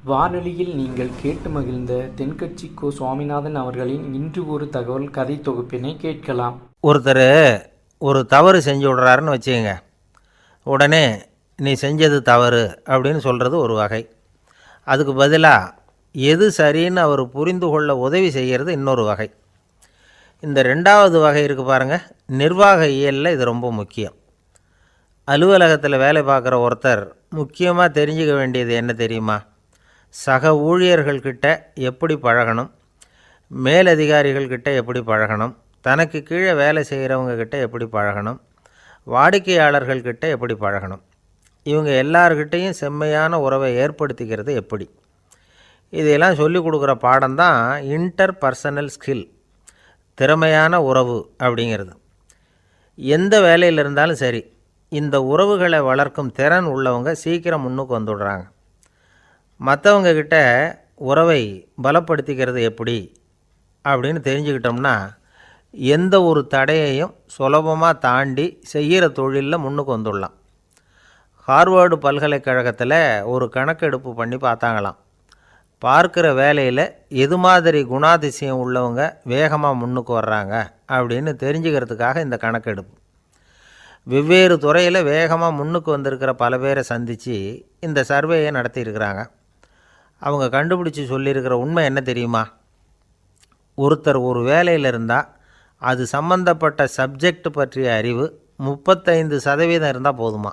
வானொலியில் நீங்கள் கேட்டு மகிழ்ந்த தென்கட்சி கோ சுவாமிநாதன் அவர்களின் இன்று ஒரு தகவல் கதை தொகுப்பினை கேட்கலாம். ஒருத்தர் ஒரு தவறு செஞ்சு விடுறாருன்னு வச்சுக்கோங்க. உடனே நீ செஞ்சது தவறு அப்படின்னு சொல்கிறது ஒரு வகை. அதுக்கு பதிலாக எது சரின்னு அவர் புரிந்து கொள்ள உதவி செய்கிறது இன்னொரு வகை. இந்த ரெண்டாவது வகை இருக்குது பாருங்கள், நிர்வாக இயலில் இது ரொம்ப முக்கியம். அலுவலகத்தில் வேலை பார்க்குற ஒருத்தர் முக்கியமாக தெரிஞ்சுக்க வேண்டியது என்ன தெரியுமா? சக ஊழியர்கள்கிட்ட எப்படி பழகணும், மேலதிகாரிகள்கிட்ட எப்படி பழகணும், தனக்கு கீழே வேலை செய்கிறவங்கக்கிட்ட எப்படி பழகணும், வாடிக்கையாளர்கள்கிட்ட எப்படி பழகணும், இவங்க எல்லார்கிட்டையும் செம்மையான உறவை ஏற்படுத்திக்கிறது எப்படி, இதையெல்லாம் சொல்லிக் கொடுக்குற பாடம்தான் இன்டர் பர்சனல் ஸ்கில், திறமையான உறவு அப்படிங்கிறது. எந்த வேலையில் இருந்தாலும் சரி, இந்த உறவுகளை வளர்க்கும் திறன் உள்ளவங்க சீக்கிரம் முன்னுக்கு வந்துடுறாங்க. மற்றவங்கக்கிட்ட உறவை பலப்படுத்திக்கிறது எப்படி அப்படின்னு தெரிஞ்சுக்கிட்டோம்னா எந்த ஒரு தடையையும் சுலபமாக தாண்டி செய்கிற தொழிலில் முன்னுக்கு வந்துடலாம். ஹார்வர்டு பல்கலைக்கழகத்தில் ஒரு கணக்கெடுப்பு பண்ணி பார்த்தாங்களாம். பார்க்குற வேலையில் எது மாதிரி குணாதிசயம் உள்ளவங்க வேகமாக முன்னுக்கு வர்றாங்க அப்படின்னு தெரிஞ்சுக்கிறதுக்காக இந்த கணக்கெடுப்பு. வெவ்வேறு துறையில் வேகமாக முன்னுக்கு வந்திருக்கிற பல பேரை சந்தித்து இந்த சர்வேயை நடத்தியிருக்கிறாங்க. அவங்க கண்டுபிடிச்சி சொல்லியிருக்கிற உண்மை என்ன தெரியுமா? ஒருத்தர் ஒரு வேலையில் இருந்தால் அது சம்பந்தப்பட்ட சப்ஜெக்ட் பற்றிய அறிவு 35% இருந்தால் போதுமா.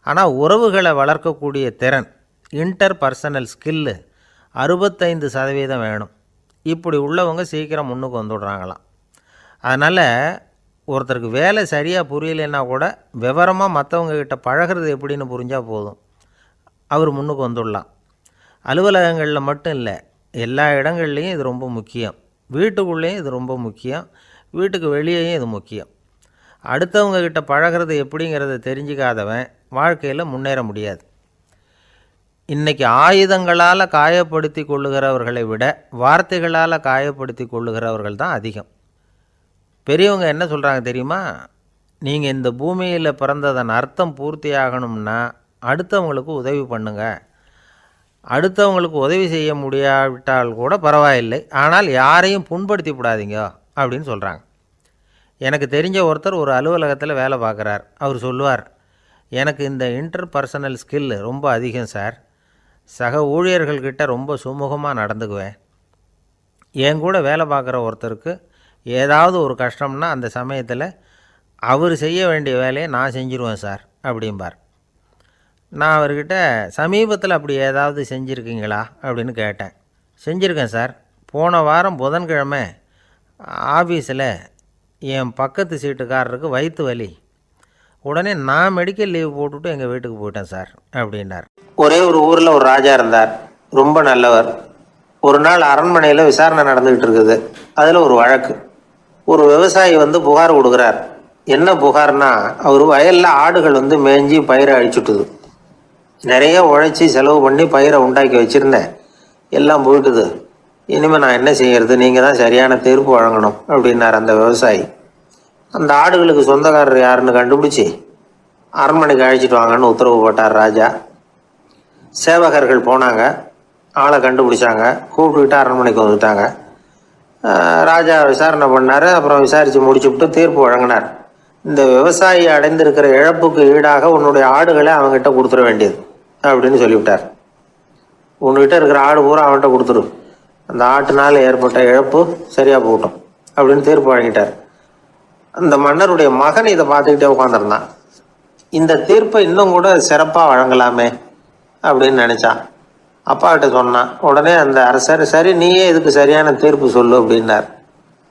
ஆனால் உறவுகளை வளர்க்கக்கூடிய திறன், இன்டர் பர்சனல் ஸ்கில்லு 65% வேணும். இப்படி உள்ளவங்க சீக்கிரம் முன்னுக்கு வந்துடுறாங்களாம். அதனால் ஒருத்தருக்கு வேலை சரியாக புரியலைன்னா கூட விவரமாக மற்றவங்கக்கிட்ட பழகிறது எப்படின்னு புரிஞ்சால் போதும், அவர் முன்னுக்கு வந்துடலாம். அலுவலகங்களில் மட்டும் இல்லை, எல்லா இடங்கள்லேயும் இது ரொம்ப முக்கியம். வீட்டுக்குள்ளேயும் இது ரொம்ப முக்கியம், வீட்டுக்கு வெளியேயும் இது முக்கியம். அடுத்தவங்கக்கிட்ட பழகிறது எப்படிங்கிறத தெரிஞ்சிக்காதவன் வாழ்க்கையில் முன்னேற முடியாது. இன்றைக்கி ஆயுதங்களால் காயப்படுத்தி கொள்ளுகிறவர்களை விட வார்த்தைகளால் காயப்படுத்தி கொள்ளுகிறவர்கள் தான் அதிகம். பெரியவங்க என்ன சொல்கிறாங்க தெரியுமா? நீங்கள் இந்த பூமியில் பிறந்ததன் அர்த்தம் பூர்த்தி ஆகணும்னா அடுத்தவங்களுக்கு உதவி பண்ணுங்கள். அடுத்தவங்களுக்கு உதவி செய்ய முடியாவிட்டால் கூட பரவாயில்லை, ஆனால் யாரையும் புண்படுத்தி விடாதீங்க அப்படின்னு சொல்கிறாங்க. எனக்கு தெரிஞ்ச ஒருத்தர் ஒரு அலுவலகத்தில் வேலை பார்க்குறார். அவர் சொல்லுவார், எனக்கு இந்த இன்டர் பர்சனல் ஸ்கில் ரொம்ப அதிகம் சார். சக ஊழியர்கள்கிட்ட ரொம்ப சுமூகமாக நடந்துக்குவேன். என் கூட வேலை பார்க்குற ஒருத்தருக்கு ஏதாவது ஒரு கஷ்டம்னா அந்த சமயத்தில் அவர் செய்ய வேண்டிய வேலையை நான் செஞ்சுருவேன் சார் அப்படிம்பார். நான் அவர்கிட்ட சமீபத்தில் அப்படி ஏதாவது செஞ்சுருக்கீங்களா அப்படின்னு கேட்டேன். செஞ்சுருக்கேன் சார். போன வாரம் புதன்கிழமை ஆஃபீஸில் என் பக்கத்து சீட்டுக்காரருக்கு வயிற்று வலி. உடனே நான் மெடிக்கல் லீவ் போட்டுவிட்டு எங்கள் வீட்டுக்கு போயிட்டேன் சார் அப்படின்னார். ஒரே ஒரு ஊரில் ஒரு ராஜா இருந்தார், ரொம்ப நல்லவர். ஒரு நாள் அரண்மனையில் விசாரணை நடந்துக்கிட்டு இருக்குது. அதில் ஒரு வழக்கு. ஒரு விவசாயி புகார் கொடுக்குறார். என்ன புகார்னா, அவர் வயலில் ஆடுகள் மேய்ஞ்சி பயிரை அழிச்சுட்டுது. நிறைய உழைச்சி செலவு பண்ணி பயிரை உண்டாக்கி வச்சுருந்தேன், எல்லாம் போயிட்டுது. இனிமேல் நான் என்ன செய்கிறது? நீங்கள் தான் சரியான தீர்ப்பு வழங்கணும் அப்படின்னார் அந்த விவசாயி. அந்த ஆடுகளுக்கு சொந்தக்காரர் யாருன்னு கண்டுபிடிச்சி அரண்மனைக்கு அழைச்சிட்டு வாங்கன்னு உத்தரவு போட்டார் ராஜா. சேவகர்கள் போனாங்க, ஆளை கண்டுபிடிச்சாங்க, கூப்பிட்டுக்கிட்டு அரண்மனைக்கு வந்துட்டாங்க. ராஜா விசாரணை பண்ணார். அப்புறம் விசாரித்து முடிச்சுவிட்டு தீர்ப்பு வழங்கினார். இந்த விவசாயி அடைந்திருக்கிற இழப்புக்கு ஈடாக உன்னுடைய ஆடுகளை அவங்ககிட்ட கொடுத்துட வேண்டியது அப்படின்னு சொல்லிவிட்டார். உன்கிட்ட இருக்கிற ஆடு பூரா அவன்கிட்ட கொடுத்துரு, அந்த ஆட்டுனால் ஏற்பட்ட இழப்பு சரியாக போகட்டும் அப்படின்னு தீர்ப்பு வழங்கிட்டார். அந்த மன்னருடைய மகன் இதை பார்த்துக்கிட்டே உட்காந்துருந்தான். இந்த தீர்ப்பை இன்னும் கூட சிறப்பாக வழங்கலாமே அப்படின்னு நினச்சான். அப்பாக்கிட்ட சொன்னான். உடனே அந்த அரசர், சரி நீயே இதுக்கு சரியான தீர்ப்பு சொல்லு அப்படின்னார்.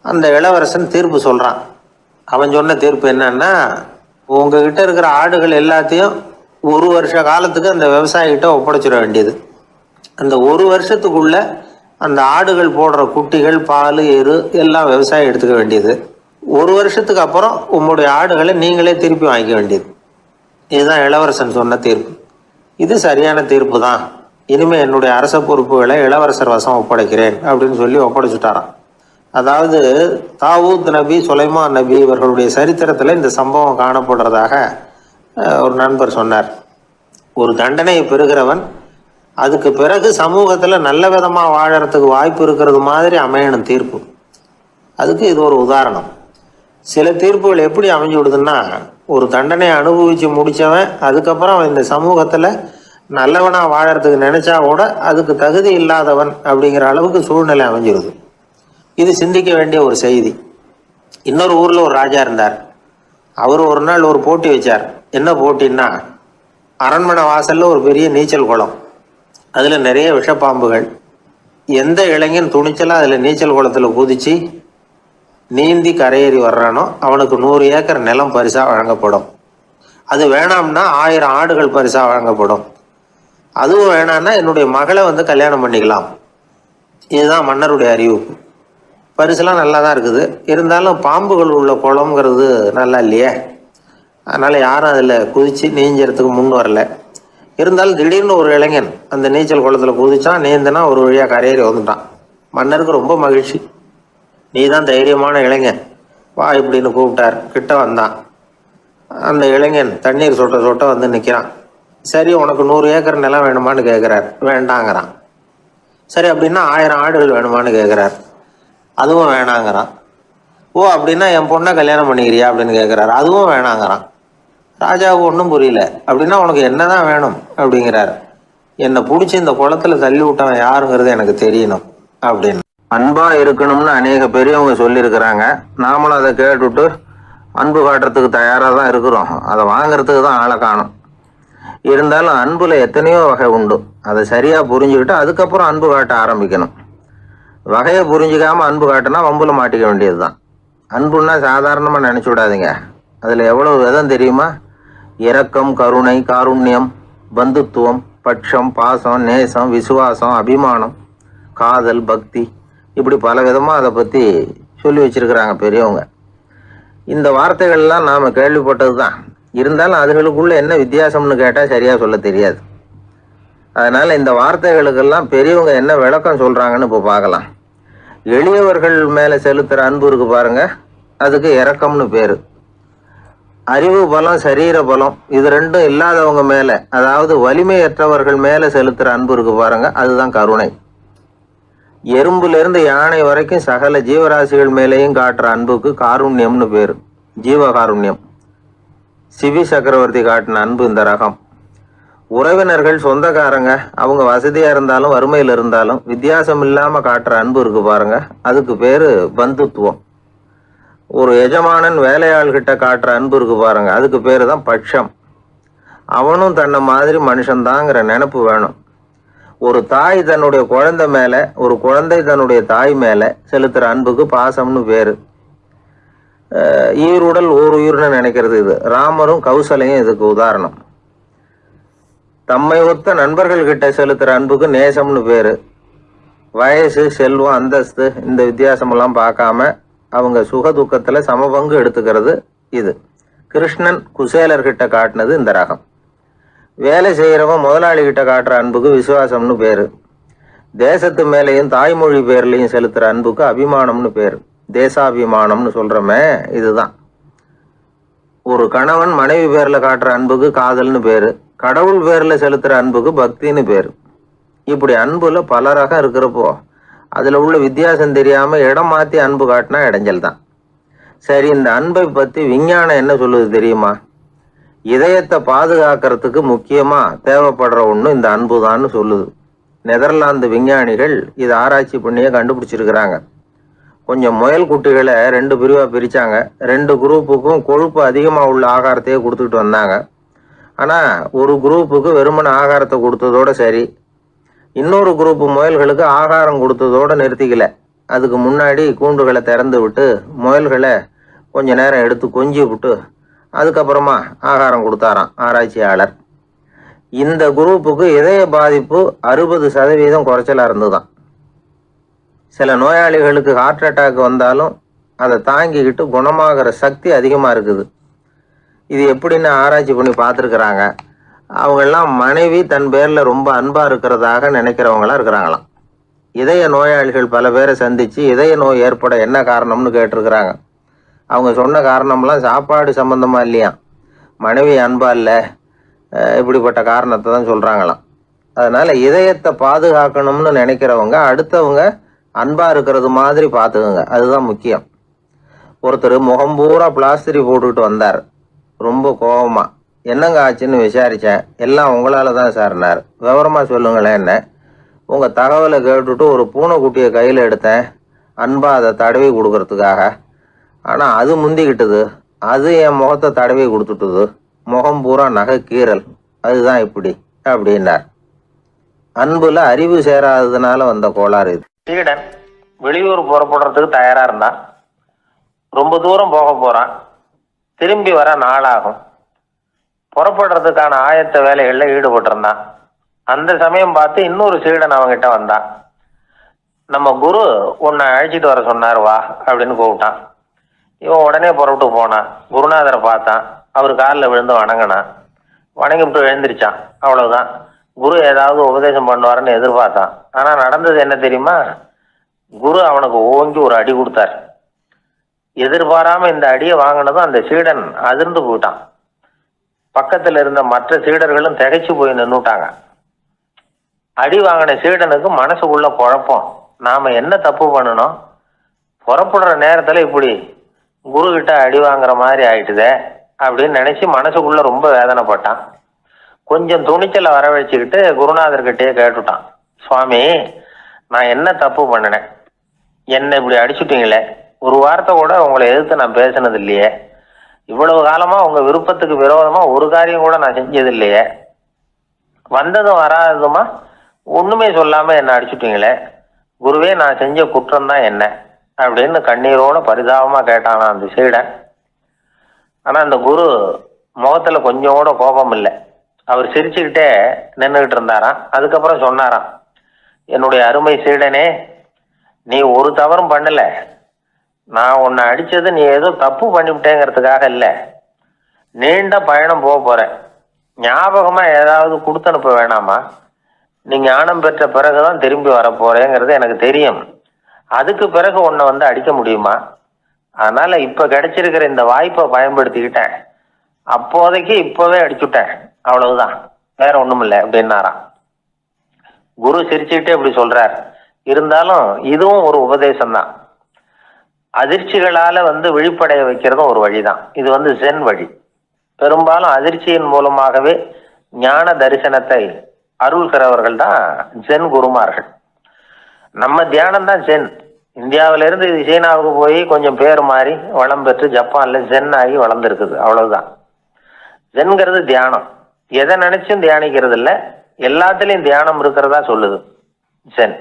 அந்த இளவரசன் தீர்ப்பு சொல்கிறான். அவன் சொன்ன தீர்ப்பு என்னன்னா, உங்ககிட்ட இருக்கிற ஆடுகள் எல்லாத்தையும் 1 வருஷ காலத்துக்கு அந்த விவசாயிகிட்ட ஒப்படைச்சிட வேண்டியது. அந்த 1 வருஷத்துக்குள்ள அந்த ஆடுகள் போடுற குட்டிகள், பால், எரு எல்லாம் விவசாயி எடுத்துக்க வேண்டியது. 1 வருஷத்துக்கு அப்புறம் உங்களுடைய ஆடுகளை நீங்களே திருப்பி வாங்கிக்க வேண்டியது. இதுதான் இளவரசன் சொன்ன தீர்ப்பு. இது சரியான தீர்ப்பு தான். இனிமேல் என்னுடைய அரச பொறுப்புகளை இளவரசர் வசம் ஒப்படைக்கிறேன் அப்படின்னு சொல்லி ஒப்படைச்சுட்டாராம். அதாவது தாவூத் நபி, சுலைமான் நபி இவர்களுடைய சரித்திரத்தில் இந்த சம்பவம் காணப்படுறதாக ஒரு நண்பர் சொன்னார். ஒரு தண்டனையை பெறுகிறவன் அதுக்கு பிறகு சமூகத்தில் நல்ல விதமாக வாழறதுக்கு வாய்ப்பு இருக்கிறது மாதிரி அமையணும் தீர்ப்பு. அதுக்கு இது ஒரு உதாரணம். சில தீர்ப்புகள் எப்படி அமைஞ்சு விடுதுன்னா, ஒரு தண்டனையை அனுபவித்து முடித்தவன் அதுக்கப்புறம் அவன் இந்த சமூகத்தில் நல்லவனாக வாழறதுக்கு நினச்சா கூட அதுக்கு தகுதி இல்லாதவன் அப்படிங்கிற அளவுக்கு சூழ்நிலை அமைஞ்சிருது. இது சிந்திக்க வேண்டிய ஒரு செய்தி. இன்னொரு ஊரில் ஒரு ராஜா இருந்தார். அவர் ஒரு நாள் ஒரு போட்டி வச்சார். என்ன போட்டின்னா, அரண்மனை வாசலில் ஒரு பெரிய நீச்சல் குளம், அதில் நிறைய விஷப்பாம்புகள். எந்த இளைஞன் துணிச்சலாக அதில் நீச்சல் குளத்தில் குதித்து நீந்தி கரையேறி வர்றானோ அவனுக்கு 100 ஏக்கர் நிலம் பரிசாக வழங்கப்படும். அது வேணாம்னா 1000 ஆடுகள் பரிசாக வழங்கப்படும். அதுவும் வேணான்னா என்னுடைய மகளை கல்யாணம் பண்ணிக்கலாம். இதுதான் மன்னருடைய அறிவிப்பு. பரிசுலாம் நல்லா தான் இருக்குது. இருந்தாலும் பாம்புகள் உள்ள குளம்ங்கிறது நல்லா இல்லையே. அதனால் யாரும் அதில் குதித்து நீஞ்சறதுக்கு முன் வரல. இருந்தாலும் திடீர்னு ஒரு இளைஞன் அந்த நீச்சல் குளத்தில் குதிச்சான். நீந்தினா ஒரு வழியாக கரையேறி வந்துட்டான். மன்னருக்கு ரொம்ப மகிழ்ச்சி. நீ தான் தைரியமான இளைஞன், வா இப்படின்னு கூப்பிட்டார். கிட்ட வந்தான். அந்த இளைஞன் தண்ணீர் சொட்ட சொட்ட நிற்கிறான். சரி, உனக்கு 100 ஏக்கர் நிலம் வேணுமான்னு கேட்குறார். வேண்டாங்கிறான். சரி, அப்படின்னா 1000 ஆடுகள் வேணுமான்னு கேட்குறார். அதுவும் வேணாங்கிறான். ஓ, அப்படின்னா என் பொண்ணை கல்யாணம் பண்ணிக்கிறியா அப்படின்னு கேட்குறாரு. அதுவும் வேணாங்கிறான். ராஜாவுக்கு ஒன்றும் புரியல. அப்படின்னா உனக்கு என்னதான் வேணும் அப்படிங்கிறார். என்னை பிடிச்சி இந்த குளத்துல தள்ளி விட்டவன் யாருங்கிறது எனக்கு தெரியணும் அப்படின்னு. அன்பா இருக்கணும்னு அநேக பெரியவங்க சொல்லியிருக்கிறாங்க. நாமளும் அதை கேட்டுவிட்டு அன்பு காட்டுறதுக்கு தயாராக தான் இருக்கிறோம். அதை வாங்கிறதுக்கு தான் ஆளை காணும். இருந்தாலும் அன்புல எத்தனையோ வகை உண்டு. அதை சரியாக புரிஞ்சுக்கிட்டு அதுக்கப்புறம் அன்பு காட்ட ஆரம்பிக்கணும். வகையை புரிஞ்சிக்காமல் அன்பு காட்டினா வம்புல மாட்டிக்க வேண்டியது தான். அன்புன்னா சாதாரணமாக நினச்சி விடாதீங்க. அதில் எவ்வளோ விதம் தெரியுமா? இரக்கம், கருணை, காருண்யம், பந்துத்துவம், பட்சம், பாசம், நேசம், விசுவாசம், அபிமானம், காதல், பக்தி, இப்படி பல விதமாக அதை பற்றி சொல்லி வச்சிருக்கிறாங்க பெரியவங்க. இந்த வார்த்தைகள்லாம் நாம் கேள்விப்பட்டது தான். இருந்தாலும் அதுகளுக்குள்ள என்ன வித்தியாசம்னு கேட்டால் சரியாக சொல்ல தெரியாது. அதனால் இந்த வார்த்தைகளுக்கெல்லாம் பெரியவங்க என்ன விளக்கம் சொல்கிறாங்கன்னு இப்போ பார்க்கலாம். எளியவர்கள் மேலே செலுத்துகிற அன்பு இருக்கு பாருங்க, அதுக்கு இரக்கம்னு பேர். அறிவு பலம், சரீர பலம், இது ரெண்டும் இல்லாதவங்க மேலே, அதாவது வலிமையற்றவர்கள் மேலே செலுத்துகிற அன்பு இருக்கு பாருங்க, அதுதான் கருணை. எறும்புலேருந்து யானை வரைக்கும் சகல ஜீவராசிகள் மேலேயும் காட்டுற அன்புக்கு காருண்யம்னு பேர், ஜீவகாருண்யம். சிவி சக்கரவர்த்தி காட்டின அன்பு இந்த ரகம். உறவினர்கள், சொந்தக்காரங்க, அவங்க வசதியாக இருந்தாலும் வறுமையில் இருந்தாலும் வித்தியாசம் இல்லாமல் காட்டுற அன்பு இருக்கு பாருங்க, அதுக்கு பேர் பந்துத்துவம். ஒரு எஜமானன் வேலையாள்கிட்ட காட்டுற அன்பு இருக்கு பாருங்க, அதுக்கு பேர் தான் பட்சம். அவனும் தன்னை மாதிரி மனுஷன்தாங்கிற நினைப்பு வேணும். ஒரு தாய் தன்னுடைய குழந்தை மேலே, ஒரு குழந்தை தன்னுடைய தாய் மேலே செலுத்துகிற அன்புக்கு பாசம்னு பேர். ஈருடல் ஓர் உயிர்னு நினைக்கிறது இது. ராமரும் கௌசலையும் இதுக்கு உதாரணம். தம்மை ஒத்த நண்பர்கள் கிட்ட செலுத்துகிற அன்புக்கு நேசம்னு பேர். வயசு, செல்வம், அந்தஸ்து, இந்த வித்தியாசமெல்லாம் பார்க்காம அவங்க சுக துக்கத்தில் சமபங்கு எடுத்துக்கிறது இது. கிருஷ்ணன் குசேலர்கிட்ட காட்டினது இந்த ரகம். வேலை செய்கிறவன் முதலாளிகிட்ட காட்டுற அன்புக்கு விசுவாசம்னு பேர். தேசத்து மேலேயும் தாய்மொழி பேர்லையும் செலுத்துகிற அன்புக்கு அபிமானம்னு பேர். தேசாபிமானம்னு சொல்கிறோமே, இதுதான். ஒரு கணவன் மனைவி பேரில் காட்டுற அன்புக்கு காதல்னு பேர். கடவுள் பேரில் செலுத்துகிற அன்புக்கு பக்தின்னு பேர். இப்படி அன்புல பல ரகம் இருக்கிறப்போ அதில் உள்ள வித்தியாசம் தெரியாமல் இடம் மாற்றி அன்பு காட்டினா இடைஞ்சல் தான். சரி, இந்த அன்பை பற்றி விஞ்ஞானம் என்ன சொல்லுது தெரியுமா? இதயத்தை பாதுகாக்கிறதுக்கு முக்கியமாக தேவைப்படுற ஒன்று இந்த அன்பு தான்னு சொல்லுது. நெதர்லாந்து விஞ்ஞானிகள் இதை ஆராய்ச்சி பண்ணியே கண்டுபிடிச்சிருக்கிறாங்க. கொஞ்சம் முயல் குட்டிகளை 2 பிரிவாக பிரித்தாங்க. 2 குரூப்புக்கும் கொழுப்பு அதிகமாக உள்ள ஆகாரத்தையே கொடுத்துக்கிட்டு வந்தாங்க. ஆனால் ஒரு குரூப்புக்கு வெறுமன ஆகாரத்தை கொடுத்ததோட சரி, இன்னொரு குரூப்பு முயல்களுக்கு ஆகாரம் கொடுத்ததோடு நிறுத்திக்கல. அதுக்கு முன்னாடி கூண்டுகளை திறந்து விட்டு முயல்களை கொஞ்ச நேரம் எடுத்து கொஞ்சி விட்டு அதுக்கப்புறமா ஆகாரம் கொடுத்தாராம் ஆராய்ச்சியாளர். இந்த குரூப்புக்கு இதய பாதிப்பு 60% குறைச்சலாக இருந்துதான். சில நோயாளிகளுக்கு ஹார்ட் அட்டாக் வந்தாலும் அதை தாங்கிக்கிட்டு குணமாகிற சக்தி அதிகமாக இருக்குது. இது எப்படின்னு ஆராய்ச்சி பண்ணி பார்த்துருக்குறாங்க. அவங்கெல்லாம் மனைவி தன் பேரில் ரொம்ப அன்பாக இருக்கிறதாக நினைக்கிறவங்களாம் இருக்கிறாங்களாம். இதய நோயாளிகள் பல பேரை சந்தித்து இதய நோய் ஏற்பட என்ன காரணம்னு கேட்டிருக்கிறாங்க. அவங்க சொன்ன காரணம்லாம் சாப்பாடு சம்மந்தமாக இல்லையா, மனைவி அன்பா இல்லை, இப்படிப்பட்ட காரணத்தை தான் சொல்கிறாங்களாம். அதனால் இதயத்தை பாதுகாக்கணும்னு நினைக்கிறவங்க அடுத்தவங்க அன்பாக இருக்கிறது மாதிரி பார்த்துக்குங்க, அதுதான் முக்கியம். ஒருத்தர் முகம் பூரா பிளாஸ்டரி போட்டுக்கிட்டு வந்தார், ரொம்ப கோபமா. என்னங்க ஆச்சுன்னு விசாரித்தேன். எல்லாம் உங்களால் தான் சார்னார். விவரமாக சொல்லுங்களேன். என்ன உங்கள் தகவலை கேட்டுட்டு ஒரு பூனைக்குட்டியை கையில் எடுத்தேன், அன்பாக அதை தடவி கொடுக்கறதுக்காக. ஆனால் அது முந்திக்கிட்டது, அது என் முகத்தை தடவி கொடுத்துட்டுது. முகம் பூரா நகை கீறல், அதுதான் இப்படி அப்படின்னார். அன்புல அறிவு சேராததுனால வந்த கோளாறு இது. சீடன் வெளியூர் புறப்படுறதுக்கு தயாரா இருந்தான். ரொம்ப தூரம் போக போறான். திரும்பி வர நாளாகும். புறப்படுறதுக்கான ஆயத்த வேலைகள்ல ஈடுபட்டு இருந்தான். அந்த சமயம் பார்த்து இன்னொரு சீடன் அவங்கிட்ட வந்தான். நம்ம குரு உன்னை அழைச்சிட்டு வர சொன்னார், வா அப்படின்னு கூப்பிட்டான். இவன் உடனே புறப்பட்டு போனான். குருநாதரை பார்த்தான். அவர் காலில் விழுந்து வணங்கினான். வணங்கிவிட்டு எழுந்திரிச்சான். அவ்வளவுதான். குரு ஏதாவது உபதேசம் பண்ணுவாருன்னு எதிர்பார்த்தான். ஆனா நடந்தது என்ன தெரியுமா? குரு அவனுக்கு ஓங்கி ஒரு அடி கொடுத்தார். எதிர்பாராம இந்த அடியை வாங்கினதும் அந்த சீடன் அதிர்ந்து போயிட்டான். பக்கத்துல இருந்த மற்ற சீடர்களும் திகைச்சு போய் நின்னுட்டாங்க. அடி வாங்கின சீடனுக்கு மனசுக்குள்ள குழப்பம். நாம என்ன தப்பு பண்ணணும்? புறப்படுற நேரத்துல இப்படி குரு கிட்ட அடி வாங்குற மாதிரி ஆயிட்டுதே அப்படின்னு நினைச்சு மனசுக்குள்ள ரொம்ப வேதனைப்பட்டான். கொஞ்சம் துணிச்சலை வரவழைச்சுக்கிட்டு குருநாதர்கிட்டயே கேட்டுட்டான், சுவாமி, நான் என்ன தப்பு பண்ணினேன்? என்னை இப்படி அடிச்சுட்டீங்களே, ஒரு வார்த்தை கூட உங்களை எதிர்த்து நான் பேசினது இல்லையே, இவ்வளவு காலமா உங்க விருப்பத்துக்கு விரோதமா ஒரு காரியம் கூட நான் செஞ்சது இல்லையே, வந்ததும் வராததுமா ஒண்ணுமே சொல்லாம என்ன அடிச்சுட்டீங்களே, குருவே, நான் செஞ்ச குற்றம் தான் என்ன அப்படின்னு கண்ணீரோட பரிதாபமா கேட்டானா அந்த சீடன். ஆனா அந்த குரு முகத்துல கொஞ்சம் கூட கோபம் இல்லை. அவர் சிரிச்சுக்கிட்டே நின்றுகிட்டு இருந்தாராம். அதுக்கப்புறம் சொன்னாராம், என்னுடைய அருமை சீடனே, நீ ஒரு தவறும் பண்ணல. நான் உன்னை அடிச்சது நீ ஏதோ தப்பு பண்ணிவிட்டேங்கிறதுக்காக இல்லை. நீண்ட பயணம் போக போறேன். ஞாபகமா ஏதாவது கொடுத்து அனுப்ப வேணாமா? நீ ஞானம் பெற்ற பிறகுதான் திரும்பி வர போறேங்கிறது எனக்கு தெரியும். அதுக்கு பிறகு உன்னை வந்து அடிக்க முடியுமா? அதனால இப்ப கிடைச்சிருக்கிற இந்த வாய்ப்பை பயன்படுத்திக்கிட்டேன். அப்போதைக்கு இப்பவே அடிச்சுட்டேன், அவ்வளவுதான், வேற ஒண்ணும் இல்லை அப்படின்னாராம். குரு சிரிச்சுக்கிட்டே இப்படி சொல்றார். இருந்தாலும் இதுவும் ஒரு உபதேசம் தான். அதிர்ச்சிகளால விழிப்படைய வைக்கிறதும் ஒரு வழிதான். இது ஜென் வழி. பெரும்பாலும் அதிர்ச்சியின் மூலமாகவே ஞான தரிசனத்தை அருள்கிறவர்கள் தான் ஜென் குருமார்கள். நம்ம தியானம் தான் ஜென். இந்தியாவிலிருந்து இது சீனாவுக்கு போய் கொஞ்சம் பேர் மாறி வளம் பெற்று ஜப்பான்ல ஜென் ஆகி வளர்ந்துருக்குது, அவ்வளவுதான். ஜென்கிறது தியானம். எதை நினைச்சும் தியானிக்கிறது இல்லை, எல்லாத்துலயும் தியானம் இருக்கிறதா சொல்லுது ஜென்.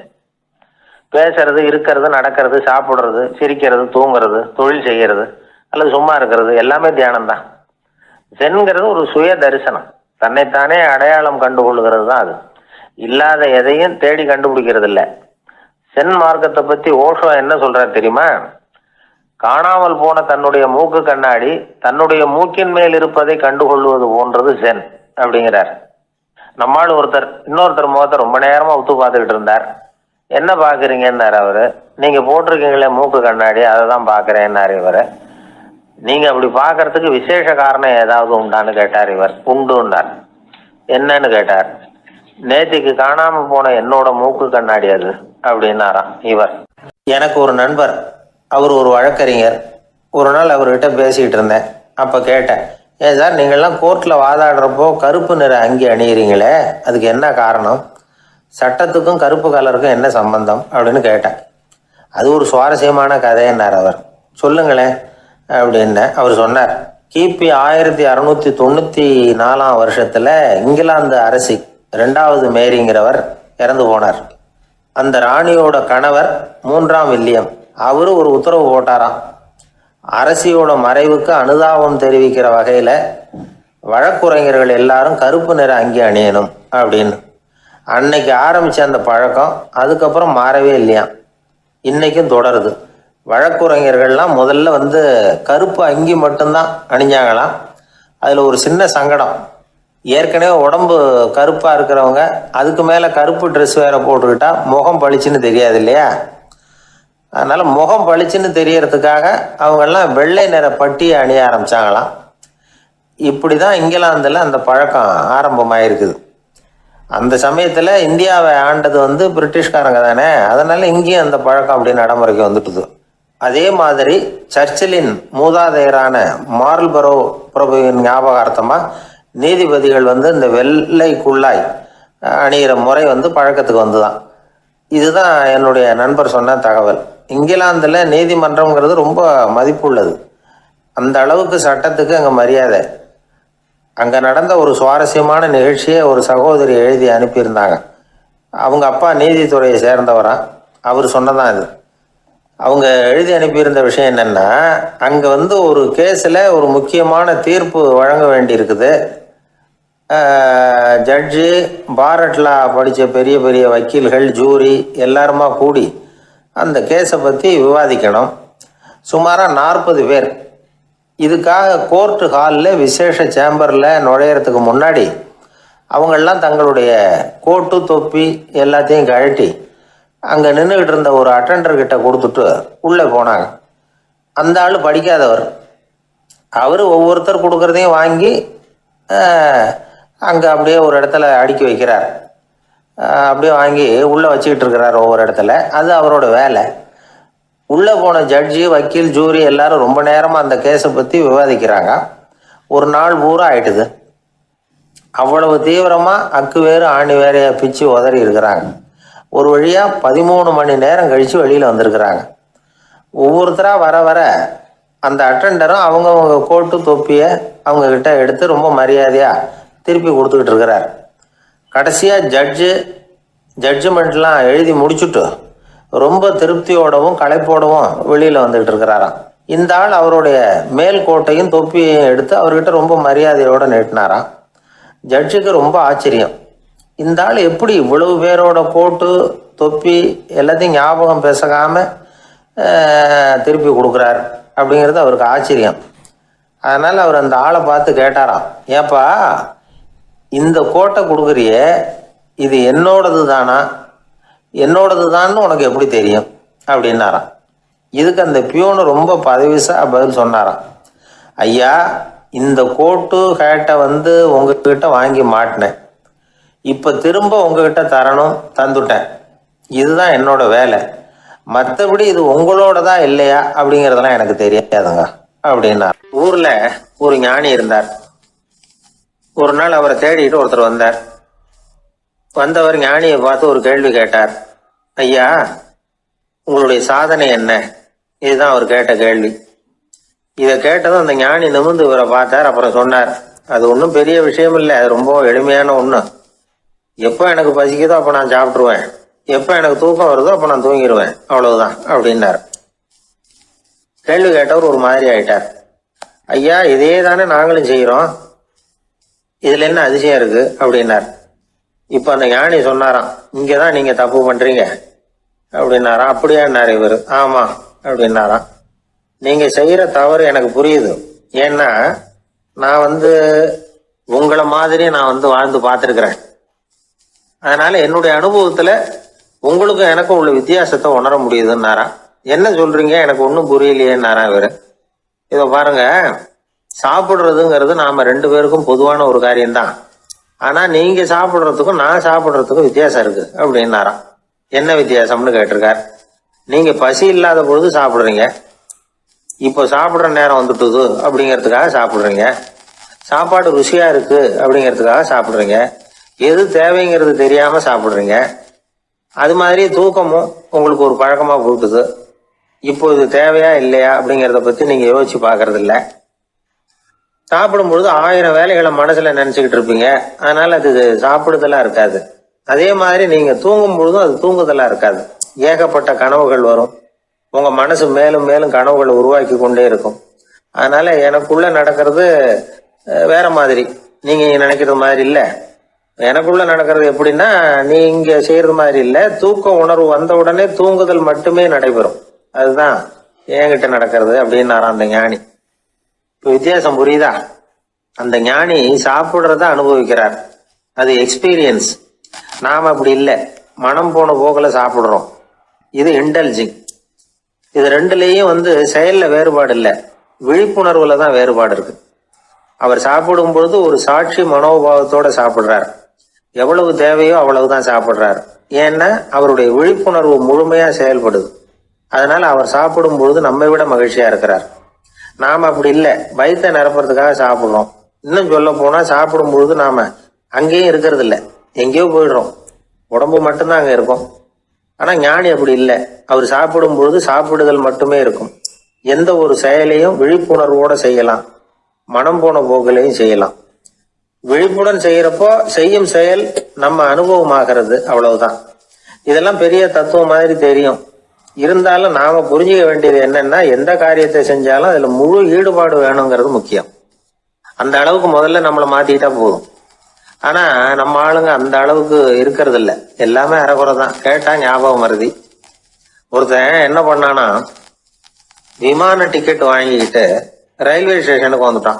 பேசுறது, இருக்கிறது, நடக்கிறது, சாப்பிடுறது, சிரிக்கிறது, தூங்குறது, தொழில் செய்யறது அல்லது சும்மா இருக்கிறது எல்லாமே தியானம் தான். ஜென்கிறது ஒரு சுய தரிசனம், தன்னைத்தானே அடையாளம் கண்டுகொள்ளுகிறது தான் அது. இல்லாத எதையும் தேடி கண்டுபிடிக்கிறது இல்லை. சென் மார்க்கத்தை பத்தி ஓஷோ என்ன சொல்றாரு தெரியுமா? காணாமல் போன தன்னுடைய மூக்கு கண்ணாடி தன்னுடைய மூக்கின் மேல் இருப்பதை கண்டுகொள்வது போன்றது சென் அப்படிங்கிறார். நம்மால் இன்னொருத்தர் முகத்தை ரொம்ப நேரமா உத்து பார்த்துக்கிட்டு இருந்தார். என்ன பாக்குறீங்கன்னாரு அவரு. நீங்க போட்டிருக்கீங்களே மூக்கு கண்ணாடி, அதை தான் பாக்குறேன்னாரு இவரு. நீங்க அப்படி பாக்குறதுக்கு விசேஷ காரணம் ஏதாவது உண்டான்னு கேட்டார் இவர். உண்டுன்னார். என்னன்னு கேட்டார். நேத்திக்கு காணாம போன என்னோட மூக்கு கண்ணாடி அது அப்படின்னாராம் இவர். எனக்கு ஒரு நண்பர், அவர் ஒரு வழக்கறிஞர். ஒரு நாள் அவர்கிட்ட பேசிக்கிட்டு இருந்தேன். அப்போ கேட்டேன், ஏன் சார் நீங்கள்லாம் கோர்ட்டில் வாதாடுறப்போ கருப்பு நிற அங்கி அணியிறீங்களே, அதுக்கு என்ன காரணம்? சட்டத்துக்கும் கருப்பு கலருக்கும் என்ன சம்பந்தம் அப்படின்னு கேட்டேன். அது ஒரு சுவாரஸ்யமான கதைன்னார் அவர். சொல்லுங்களேன் அப்படின்னு அவர் சொன்னார். கிபி 1694 இங்கிலாந்து அரசி 2வது மேரிங்கிறவர் இறந்து போனார். அந்த ராணியோட கணவர் 3ஆம் வில்லியம், அவரு ஒரு உத்தரவு போட்டாராம். அரசியோட மறைவுக்கு அனுதாபம் தெரிவிக்கிற வகையில் வழக்குரைஞர்கள் எல்லாரும் கருப்பு நிற அங்கி அணியணும் அப்படின்னு. அன்னைக்கு ஆரம்பித்த அந்த பழக்கம் அதுக்கப்புறம் மாறவே இல்லையாம், இன்னைக்கும் தொடருது. வழக்குரைஞர்கள்லாம் முதல்ல கருப்பு அங்கி மட்டும்தான் அணிஞ்சாங்களாம். அதில் ஒரு சின்ன சங்கடம். ஏற்கனவே உடம்பு கருப்பாக இருக்கிறவங்க அதுக்கு மேலே கருப்பு ட்ரெஸ் வேற போட்டுக்கிட்டா முகம் பளிச்சுன்னு தெரியாது இல்லையா? அதனால் முகம் பளிச்சுன்னு தெரியறதுக்காக அவங்கெல்லாம் வெள்ளை நிற பட்டியை அணிய ஆரம்பித்தாங்களாம். இப்படி தான் இங்கிலாந்தில் அந்த பழக்கம் ஆரம்பமாயிருக்குது. அந்த சமயத்தில் இந்தியாவை ஆண்டது வந்து பிரிட்டிஷ்காரங்க தானே, அதனால இங்கேயும் அந்த பழக்கம் அப்படி நடைமுறைக்கு வந்துட்டுது. அதே மாதிரி சர்ச்சிலின் மூதாதையரான மார்ல்பரோ பிரபுவின் ஞாபகார்த்தமாக நீதிபதிகள் வந்து இந்த வெள்ளை குள்ளாய் அணிகிற முறை வந்து பழக்கத்துக்கு வந்துதான். இதுதான் என்னுடைய நண்பர் சொன்ன தகவல். இங்கிலாந்தில் நீதிமன்றம்ங்கிறது ரொம்ப மதிப்புள்ளது. அந்த அளவுக்கு சட்டத்துக்கு அங்கே மரியாதை. அங்கே நடந்த ஒரு சுவாரஸ்யமான நிகழ்ச்சியை ஒரு சகோதரி எழுதி அனுப்பியிருந்தாங்க. அவங்க அப்பா நீதித்துறையை சேர்ந்தவரா, அவர் சொன்னதான் இது. அவங்க எழுதி அனுப்பியிருந்த விஷயம் என்னென்னா, அங்கே வந்து ஒரு கேஸில் ஒரு முக்கியமான தீர்ப்பு வழங்க வேண்டியிருக்குது. ஜட்ஜு, பாரட்லா படித்த பெரிய பெரிய வக்கீல்கள், ஜூரி எல்லாருமா கூடி அந்த கேஸை பற்றி விவாதிக்கணும். சுமாராக 40 பேர். இதுக்காக கோர்ட்டு ஹாலில் விசேஷ சேம்பரில் நுழையிறதுக்கு முன்னாடி அவங்கெல்லாம் தங்களுடைய கோட்டு தொப்பி எல்லாத்தையும் கழட்டி அங்கே நின்றுக்கிட்டு இருந்த ஒரு அட்டெண்டர்கிட்ட கொடுத்துட்டு உள்ளே போனாங்க. அந்த ஆள் படிக்காதவர். அவர் ஒவ்வொருத்தர் கொடுக்குறதையும் வாங்கி அங்கே அப்படியே ஒரு இடத்துல அடுக்கி வைக்கிறார். அப்படியே வாங்கி உள்ளே வச்சுக்கிட்டு இருக்கிறார் ஒவ்வொரு இடத்துல. அது அவரோட வேலை. உள்ளே போன ஜட்ஜி, வக்கீல், ஜூரி எல்லாரும் ரொம்ப நேரமாக அந்த கேஸை பற்றி விவாதிக்கிறாங்க. ஒரு நாள் பூரா ஆயிட்டுது. அவ்வளவு தீவிரமாக அக்கு வேறு ஆணி வேறையை பிச்சு உதறி இருக்கிறாங்க. ஒரு வழியாக 13 மணி நேரம் கழித்து வெளியில் வந்திருக்கிறாங்க. ஒவ்வொருத்தராக வர வர அந்த அட்டெண்டரும் அவங்கவுங்க கோட்டு தொப்பியை அவங்கக்கிட்ட எடுத்து ரொம்ப மரியாதையாக திருப்பி கொடுத்துக்கிட்டு இருக்கிறார். கடைசியாக ஜட்ஜ்மெண்ட்லாம் எழுதி முடிச்சுட்டு ரொம்ப திருப்தியோடவும் களைப்போடவும் வெளியில் வந்துக்கிட்டு இருக்கிறாராம். இந்த ஆள் அவருடைய மேல் கோட்டையும் தொப்பியையும் எடுத்து அவர்கிட்ட ரொம்ப மரியாதையோடு நீட்டினாராம். ஜட்ஜுக்கு ரொம்ப ஆச்சரியம். இந்த ஆள் எப்படி இவ்வளவு பேரோட கோட்டு தொப்பி எல்லாத்தையும் ஞாபகம் பேசாமல் திருப்பி கொடுக்குறார் அப்படிங்கிறது அவருக்கு ஆச்சரியம். அதனால் அவர் அந்த ஆளை பார்த்து கேட்டாராம், ஏப்பா இந்த கோட்டை கொடுக்குறியே, இது என்னோடது தானா, என்னோடது தான்னு உனக்கு எப்படி தெரியும் அப்படின்னாராம். இதுக்கு அந்த பியூனு ரொம்ப பதவிசா பதில் சொன்னாராம், ஐயா இந்த கோட்டு ஹேட்டை வந்து உங்ககிட்ட வாங்கி மாட்டினேன், இப்போ திரும்ப உங்ககிட்ட தரணும், தந்துட்டேன், இதுதான் என்னோட வேலை. மற்றபடி இது உங்களோடதா இல்லையா அப்படிங்கிறதெல்லாம் எனக்கு தெரியாதுங்க அப்படின்னார். ஊரில் ஒரு ஞானி இருந்தார். ஒரு நாள் அவரை தேடிட்டு ஒருத்தர் வந்தார். வந்தவர் ஞானியை பார்த்து ஒரு கேள்வி கேட்டார். ஐயா உங்களுடைய சாதனை என்ன? இதுதான் அவர் கேட்ட கேள்வி. இதை கேட்டதும் அந்த ஞானி நிமிர்ந்து இவரை பார்த்தார். அப்புறம் சொன்னார், அது ஒன்றும் பெரிய விஷயம் இல்லை, அது ரொம்ப எளிமையான ஒன்று. எப்போ எனக்கு பசிக்குதோ அப்போ நான் சாப்பிட்ருவேன், எப்போ எனக்கு தூக்கம் வருதோ அப்போ நான் தூங்கிடுவேன், அவ்வளவுதான் அப்படின்னார். கேள்வி கேட்டவர் ஒரு மாதிரி ஆயிட்டார். ஐயா இதே தானே நாங்களும் செய்கிறோம், இதில் என்ன அதிசயம் இருக்கு அப்படின்னார். இப்போ அந்த ஞானி சொன்னாராம், இங்கே தான் நீங்கள் தப்பு பண்ணுறீங்க அப்படின்னாராம். அப்படியான்னார் இவர். ஆமாம் அப்படின்னாராம். நீங்கள் செய்கிற தவறு எனக்கு புரியுது. ஏன்னா நான் வந்து உங்களை மாதிரி நான் வந்து வாழ்ந்து பார்த்துருக்குறேன். அதனால என்னுடைய அனுபவத்தில் உங்களுக்கும் எனக்கும் உள்ள வித்தியாசத்தை உணர முடியுதுன்னாராம். என்ன சொல்றீங்க, எனக்கு ஒன்றும் புரியலையேன்னாரா இவர். இதை பாருங்க, சாப்பிட்றதுங்கிறது நாம 2 பேருக்கும் பொதுவான ஒரு காரியம்தான். ஆனா நீங்க சாப்பிட்றதுக்கும் நான் சாப்பிட்றதுக்கும் வித்தியாசம் இருக்கு அப்படின்னாராம். என்ன வித்தியாசம்னு கேட்டிருக்கார். நீங்க பசி இல்லாத பொழுது சாப்பிட்றீங்க, இப்போ சாப்பிட்ற நேரம் வந்துட்டுது அப்படிங்கிறதுக்காக சாப்பிட்றீங்க. சாப்பாடு ருசியா இருக்கு அப்படிங்கிறதுக்காக சாப்பிட்றீங்க. எது தேவைங்கிறது தெரியாம சாப்பிட்றீங்க. அது மாதிரி தூக்கமும் உங்களுக்கு ஒரு பழக்கமா போட்டுது. இப்போ இது தேவையா இல்லையா அப்படிங்கிறத பத்தி நீங்க யோசிச்சு பாக்குறது இல்ல. சாப்பிடும் பொழுது 1000 வேலைகளை மனசுல நினைச்சுக்கிட்டு இருப்பீங்க, அதனால அது சாப்பிடுதலா இருக்காது. அதே மாதிரி நீங்க தூங்கும் பொழுதும் அது தூங்குதலா இருக்காது. ஏகப்பட்ட கனவுகள் வரும். உங்க மனசு மேலும் மேலும் கனவுகளை உருவாக்கி கொண்டே இருக்கும். அதனால எனக்குள்ள நடக்கிறது வேற மாதிரி, நீங்க நினைக்கிறது மாதிரி இல்ல. எனக்குள்ள நடக்கிறது எப்படின்னா, நீங்க செய்யறது மாதிரி இல்ல. தூக்க உணர்வு வந்த உடனே தூங்குதல் மட்டுமே நடைபெறும். அதுதான் என்கிட்ட நடக்கிறது அப்படின்னாராம் அந்த ஞானி. இப்போ வித்தியாசம் புரியுதா? அந்த ஞானி சாப்பிட்றத அனுபவிக்கிறார், அது எக்ஸ்பீரியன்ஸ். நாம அப்படி இல்லை, மனம் போன போக்கில் சாப்பிட்றோம். இது இன்டெலிஜிங். இது ரெண்டுலேயும் வந்து செயல்ல வேறுபாடு இல்லை, விழிப்புணர்வுல தான் வேறுபாடு இருக்கு. அவர் சாப்பிடும் பொழுது ஒரு சாட்சி மனோபாவத்தோட சாப்பிடுறார். எவ்வளவு தேவையோ அவ்வளவுதான் சாப்பிட்றாரு. ஏன்னா அவருடைய விழிப்புணர்வு முழுமையா செயல்படுது. அதனால அவர் சாப்பிடும் பொழுது நம்மை விட மகிழ்ச்சியா இருக்கிறார். நாம அப்படி இல்லை, வயிற்றை நிரப்புறதுக்காக சாப்பிடுறோம். இன்னும் சொல்ல போனா சாப்பிடும் பொழுது நாம அங்கேயும் இருக்கிறது இல்லை, எங்கேயோ போயிடுறோம். உடம்பு மட்டும்தான் அங்க இருக்கும். ஆனா ஞானி அப்படி இல்லை. அவர் சாப்பிடும் பொழுது சாப்பிடுதல் மட்டுமே இருக்கும். எந்த ஒரு செயலையும் விழிப்புணர்வோட செய்யலாம், மனம் போன போக்கிலையும் செய்யலாம். விழிப்புடன் செய்யறப்போ செய்யும் செயல் நம்ம அனுபவமாகிறது, அவ்வளவுதான். இதெல்லாம் பெரிய தத்துவம் மாதிரி தெரியும். இருந்தாலும் நாம புரிஞ்சுக்க வேண்டியது என்னன்னா, எந்த காரியத்தை செஞ்சாலும் அதுல முழு ஈடுபாடு வேணுங்கிறது முக்கியம். அந்த அளவுக்கு முதல்ல நம்மளை மாத்திக்கிட்டா போதும். ஆனா நம்ம ஆளுங்க அந்த அளவுக்கு இருக்கிறது இல்ல, எல்லாமே அரைக்குறை தான். கேட்டா ஞாபகம் மருதி. ஒருத்தன் என்ன பண்ணானா, விமான டிக்கெட் வாங்கிக்கிட்டு ரயில்வே ஸ்டேஷனுக்கு வந்துட்டான்.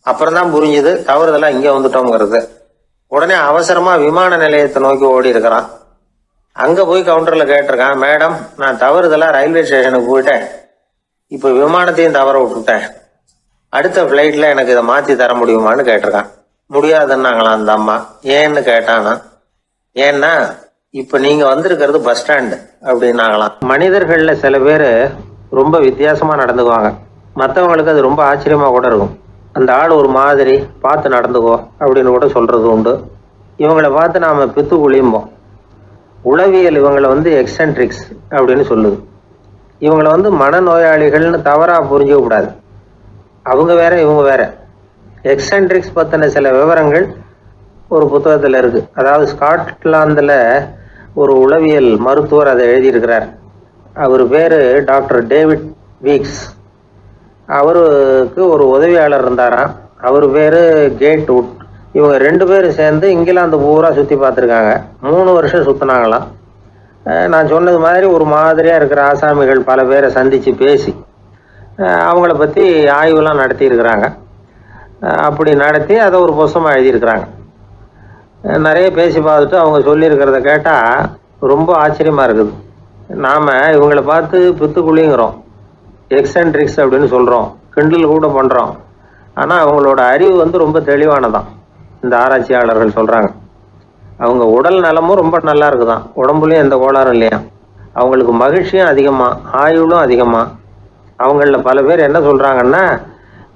அப்புறம் தான் புரிஞ்சுது தவறுதெல்லாம் இங்க வந்துட்டோங்கிறது. உடனே அவசரமா விமான நிலையத்தை நோக்கி ஓடி இருக்கிறான். அங்க போய் கவுண்டர்ல கேட்டிருக்கான், மேடம் நான் தவறுதலா ரயில்வே ஸ்டேஷனுக்கு போயிட்டேன், இப்ப விமானத்தையும் தவற விட்டுட்டேன், அடுத்த பிளைட்ல எனக்கு இதை மாத்தி தர முடியுமான்னு கேட்டிருக்கான். முடியாதுன்னாங்களாம் அந்த அம்மா. ஏன்னு கேட்டானா, ஏன்னா இப்ப நீங்க வந்திருக்கிறது பஸ் ஸ்டாண்டு அப்படின்னாங்களாம். மனிதர்கள்ல சில பேர் ரொம்ப வித்தியாசமா நடந்துக்குவாங்க. மற்றவங்களுக்கு அது ரொம்ப ஆச்சரியமா கூட இருக்கும். அந்த ஆள் ஒரு மாதிரி பார்த்து நடந்துக்கோ அப்படின்னு கூட சொல்றது உண்டு. இவங்களை பார்த்து நாம பித்து குளியும்போம். உளவியல் இவங்களை எக்ஸென்ட்ரிக்ஸ் அப்படின்னு சொல்லுது. இவங்களை மனநோயாளிகள்னு தவறா புரிஞ்சுக்க கூடாது. அவங்க வேற இவங்க வேற. எக்ஸென்ட்ரிக்ஸ் பத்தின சில விவரங்கள் ஒரு புத்தகத்துல இருக்கு. அதாவது ஸ்காட்லாந்துல ஒரு உளவியல் மருத்துவர் அதை எழுதியிருக்கிறார். அவர் பேரு டாக்டர் டேவிட் வீக்ஸ். அவருக்கு ஒரு உதவியாளர் இருந்தாராம். அவர் பேரு கேட் வுட். இவங்க 2 பேரும் சேர்ந்து இங்கிலாந்து பூரா சுத்தி பார்த்துருக்காங்க. 3 வருஷம் சுத்தினாங்களாம். நான் சொன்னது மாதிரி ஒரு மாதிரியா இருக்கிற ஆசாமிகள் பல பேரை சந்திச்சு பேசி அவங்கள பத்தி ஆய்வுலாம் நடத்தி இருக்கிறாங்க. அப்படி நடத்தி அதை ஒரு புஸ்தகமாக எழுதியிருக்கிறாங்க. நிறைய பேசி பார்த்துட்டு அவங்க சொல்லியிருக்கிறத கேட்டால் ரொம்ப ஆச்சரியமாக இருக்குது. நாம் இவங்களை பார்த்து பித்துக்குழிங்கிறோம், எக்ஸென்ட்ரிக்ஸ் அப்படின்னு சொல்கிறோம், கிண்டல் கூட பண்ணுறோம். ஆனால் அவங்களோட அறிவு ரொம்ப தெளிவானதான். இந்த ஆராய்ச்சியாளர்கள் சொல்கிறாங்க. அவங்க உடல் நலமும் ரொம்ப நல்லா இருக்குதான், உடம்புலையும் எந்த கோளாறும் இல்லையா. அவங்களுக்கு மகிழ்ச்சியும் அதிகமாக, ஆயுளும் அதிகமாக. அவங்களில் பல பேர் என்ன சொல்கிறாங்கன்னா,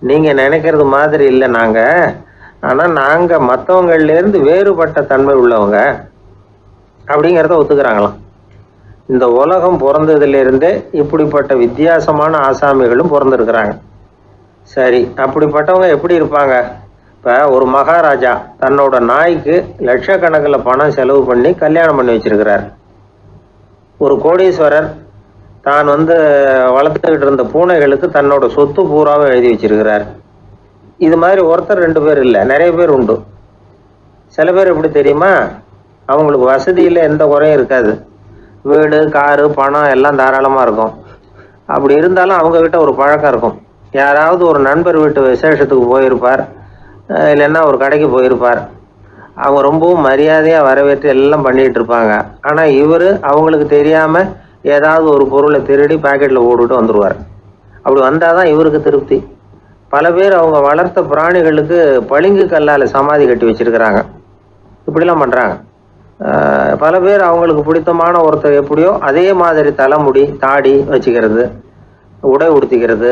நீங்கள் நினைக்கிறது மாதிரி இல்லை நாங்கள், ஆனால் நாங்கள் மற்றவங்கள்லேருந்து வேறுபட்ட தன்மை உள்ளவங்க அப்படிங்கிறத ஒத்துக்கிறாங்களாம். இந்த உலகம் பிறந்ததுலேருந்தே இப்படிப்பட்ட வித்தியாசமான ஆசாமிகளும் பிறந்திருக்கிறாங்க. சரி, அப்படிப்பட்டவங்க எப்படி இருப்பாங்க? இப்போ ஒரு மகாராஜா தன்னோட நாய்க்கு லட்சக்கணக்கில் பணம் செலவு பண்ணி கல்யாணம் பண்ணி வச்சிருக்கிறார். ஒரு கோடீஸ்வரர் தான் வளர்த்துக்கிட்டு இருந்த பூனைகளுக்கு தன்னோட சொத்து பூராவும் எழுதி வச்சிருக்கிறார். இது மாதிரி ஒருத்தர் 2 பேர் இல்லை, நிறைய பேர் உண்டு. சில பேர் எப்படி தெரியுமா, அவங்களுக்கு வசதியில் எந்த குறையும் இருக்காது. வீடு, காரு, பணம் எல்லாம் தாராளமாக இருக்கும். அப்படி இருந்தாலும் அவங்கக்கிட்ட ஒரு பழக்கம் இருக்கும். யாராவது ஒரு நண்பர் வீட்டு விசேஷத்துக்கு போயிருப்பார், இல்லைன்னா ஒரு கடைக்கு போயிருப்பார். அவங்க ரொம்பவும் மரியாதையாக வரவேற்று எல்லாம் பண்ணிகிட்டு இருப்பாங்க. ஆனால் இவர் அவங்களுக்கு தெரியாமல் ஏதாவது ஒரு பொருளை திருடி பாக்கெட்டில் போட்டுட்டு வந்துடுவார். அப்படி வந்தால் தான் இவருக்கு திருப்தி. பல பேர் அவங்க வளர்த்த பிராணிகளுக்கு பளிங்கு கல்லால் சமாதி கட்டி வச்சிருக்கிறாங்க. இப்படிலாம் பண்ணுறாங்க. பல பேர் அவங்களுக்கு பிடித்தமான ஒருத்தர் எப்படியோ அதே மாதிரி தலைமுடி, தாடி வச்சுக்கிறது, உடை உடுத்திக்கிறது,